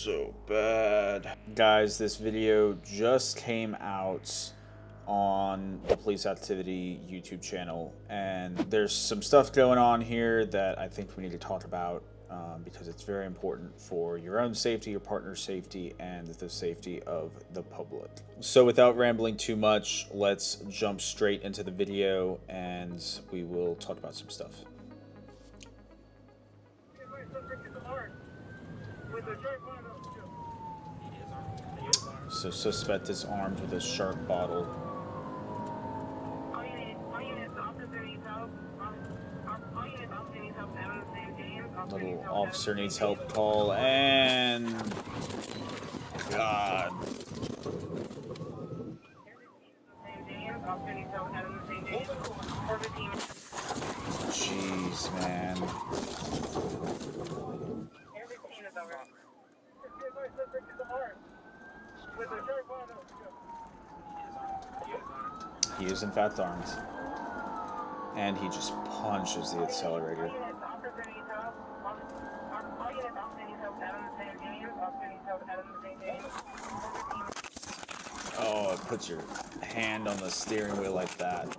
so bad. Guys, this video just came out on the Police Activity YouTube channel, and there's some stuff going on here that I think we need to talk about because it's very important for your own safety, your partner's safety, and the safety of the public. So without rambling too much, let's jump straight into the video and we will talk about some stuff. So suspect is armed with a sharp bottle. Little officer needs help call, and God. Jeez, man. He is in fact armed. And he just punches the accelerator. Oh, it puts your hand on the steering wheel like that.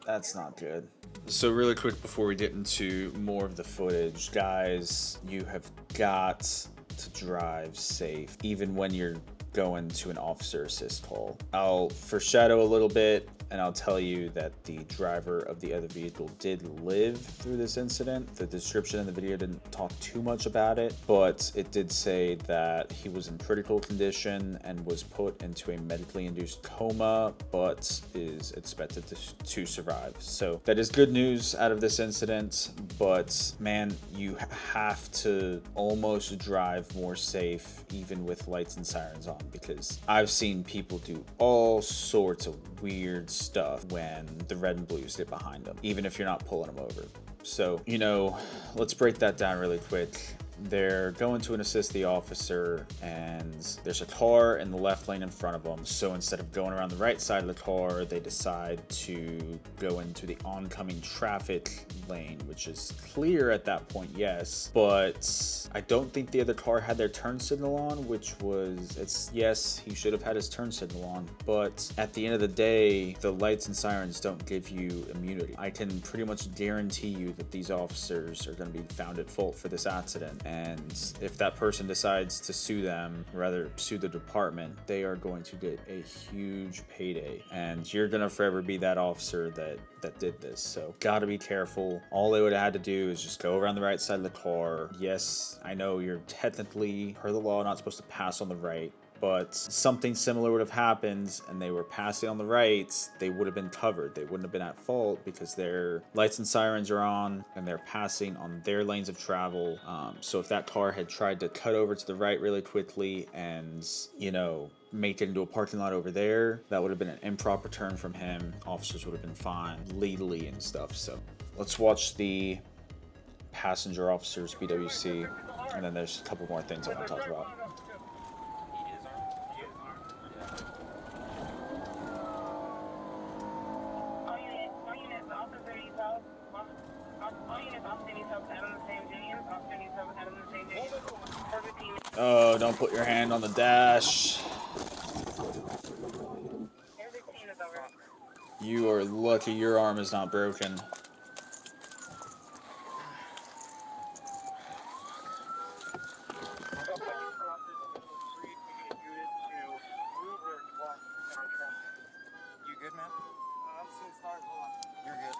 That's not good. So really quick before we get into more of the footage, guys, you have got to drive safe, even when you're going to an officer assist call. I'll foreshadow a little bit, and I'll tell you that the driver of the other vehicle did live through this incident. The description in the video didn't talk too much about it, but it did say that he was in critical condition and was put into a medically induced coma, but is expected to survive. So that is good news out of this incident, but man, you have to almost drive more safe even with lights and sirens on, because I've seen people do all sorts of weird stuff when the red and blues get behind them, even if you're not pulling them over. So, you know, let's break that down really quick. They're going to assist the officer, and there's a car in the left lane in front of them. So instead of going around the right side of the car, they decide to go into the oncoming traffic lane, which is clear at that point, yes. But I don't think the other car had their turn signal on, which was, yes, he should have had his turn signal on. But at the end of the day, the lights and sirens don't give you immunity. I can pretty much guarantee you that these officers are going to be found at fault for this accident. And if that person decides to sue them, rather sue the department, they are going to get a huge payday. And you're going to forever be that officer that did this. So gotta be careful. All they would have had to do is just go around the right side of the car. Yes, I know you're technically, per the law, not supposed to pass on the right, but something similar would have happened and they were passing on the right, they would have been covered. They wouldn't have been at fault because their lights and sirens are on and they're passing on their lanes of travel. So if that car had tried to cut over to the right really quickly and, you know, make it into a parking lot over there, that would have been an improper turn from him. Officers would have been fined legally and stuff. So let's watch the passenger officer's BWC, and then there's a couple more things I want to talk about. Oh, don't put your hand on the dash. You are lucky your arm is not broken. You good, man? I'm seeing stars. Hold on. You're good.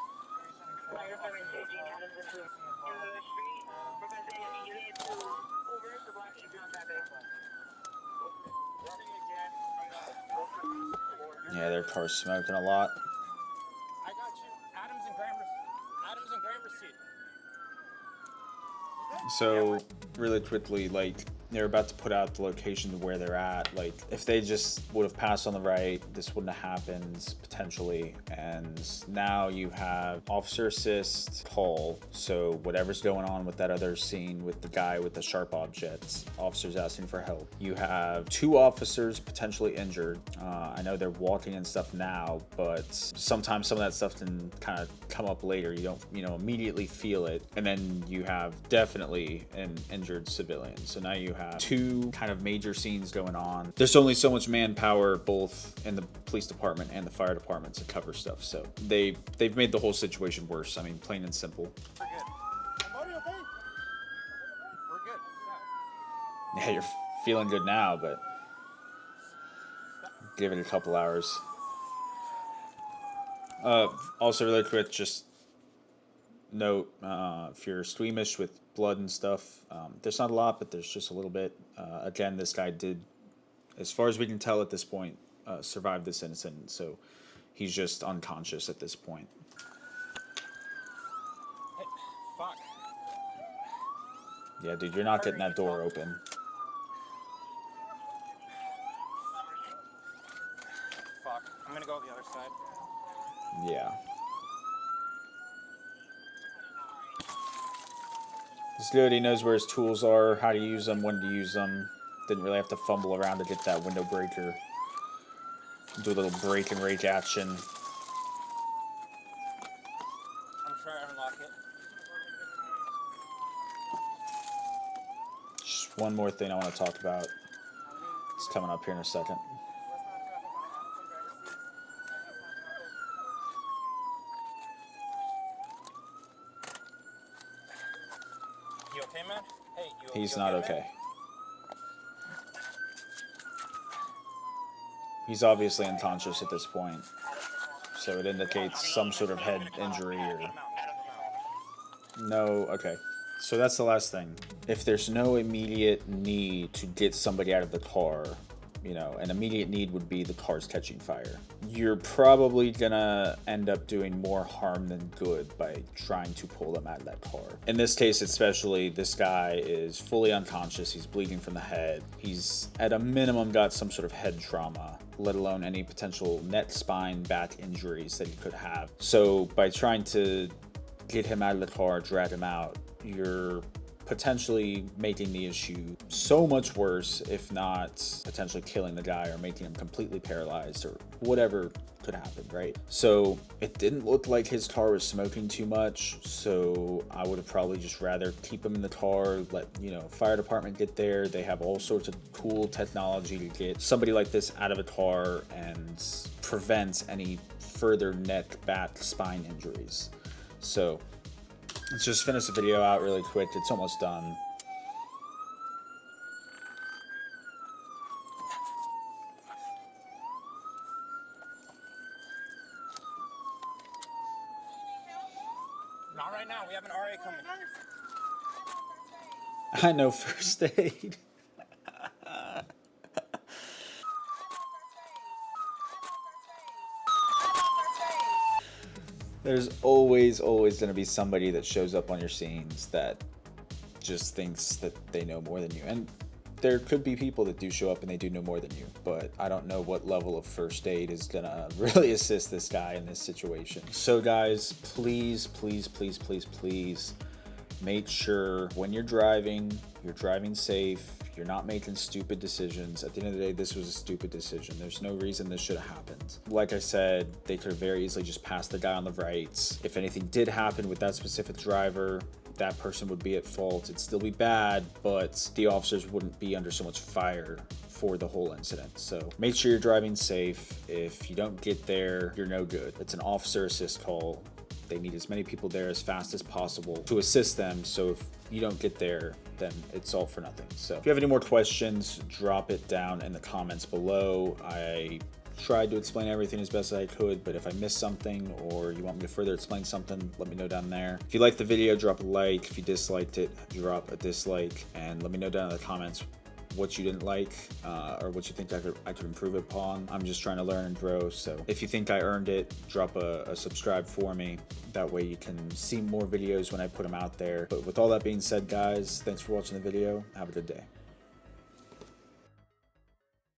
Yeah, their car's smoking a lot. I got you. Adams and Gramercy. So really quickly, like, they're about to put out the location to where they're at. Like, if they just would have passed on the right, this wouldn't have happened potentially. And now you have officer assist call. So whatever's going on with that other scene with the guy with the sharp objects, officers asking for help. You have 2 officers potentially injured. I know they're walking and stuff now, but sometimes some of that stuff can kind of come up later. You don't, immediately feel it. And then you have definitely an injured civilian. So now you have two kind of major scenes going on. There's only so much manpower both in the police department and the fire department to cover stuff, so they've made the whole situation worse. I mean, plain and simple. We're good. Somebody okay? We're good. Yeah, you're feeling good now, but give it a couple hours. Also, really quick, just note, if you're squeamish with blood and stuff, there's not a lot, but there's just a little bit. Again, this guy did, as far as we can tell at this point, survive this incident, so he's just unconscious at this point. Hey, fuck. Yeah, dude, you're not getting that door open. Fuck. I'm gonna go the other side. Yeah. It's good. He knows where his tools are, how to use them, when to use them. Didn't really have to fumble around to get that window breaker. Do a little break and rake action. I'm trying to unlock it. Just one more thing I want to talk about. It's coming up here in a second. You okay, man? Hey, He's you not man? okay. He's obviously unconscious at this point, so it indicates some sort of head injury or... No, okay. So that's the last thing. If there's no immediate need to get somebody out of the car, you know, an immediate need would be the car's catching fire. You're probably gonna end up doing more harm than good by trying to pull them out of that car. In this case especially, this guy is fully unconscious, he's bleeding from the head. He's at a minimum got some sort of head trauma, let alone any potential neck, spine, back injuries that he could have. So by trying to get him out of the car, drag him out, you're potentially making the issue so much worse, if not potentially killing the guy or making him completely paralyzed or whatever could happen, right? So it didn't look like his car was smoking too much, so I would have probably just rather keep him in the car, let, you know, fire department get there. They have all sorts of cool technology to get somebody like this out of a car and prevent any further neck, back, spine injuries. So let's just finish the video out really quick. It's almost done. Not right now. We have an RA coming. I know first aid. There's always going to be somebody that shows up on your scenes that just thinks that they know more than you. And there could be people that do show up and they do know more than you, but I don't know what level of first aid is gonna really assist this guy in this situation. So guys, please make sure when you're driving safe, you're not making stupid decisions. At the end of the day, this was a stupid decision. There's no reason this should have happened. Like I said, they could have very easily just passed the guy on the right. If anything did happen with that specific driver, that person would be at fault. It'd still be bad, but the officers wouldn't be under so much fire for the whole incident. So make sure you're driving safe. If you don't get there, you're no good. It's an officer assist call. They need as many people there as fast as possible to assist them. So if you don't get there, then it's all for nothing. So if you have any more questions, drop it down in the comments below. I tried to explain everything as best as I could, but if I missed something or you want me to further explain something, let me know down there. If you liked the video, drop a like. If you disliked it, drop a dislike, and let me know down in the comments what you didn't like or what you think I could improve upon. I'm just trying to learn and grow, so if you think I earned it, drop a subscribe for me. That way you can see more videos when I put them out there. But with all that being said, guys, thanks for watching the video. Have a good day.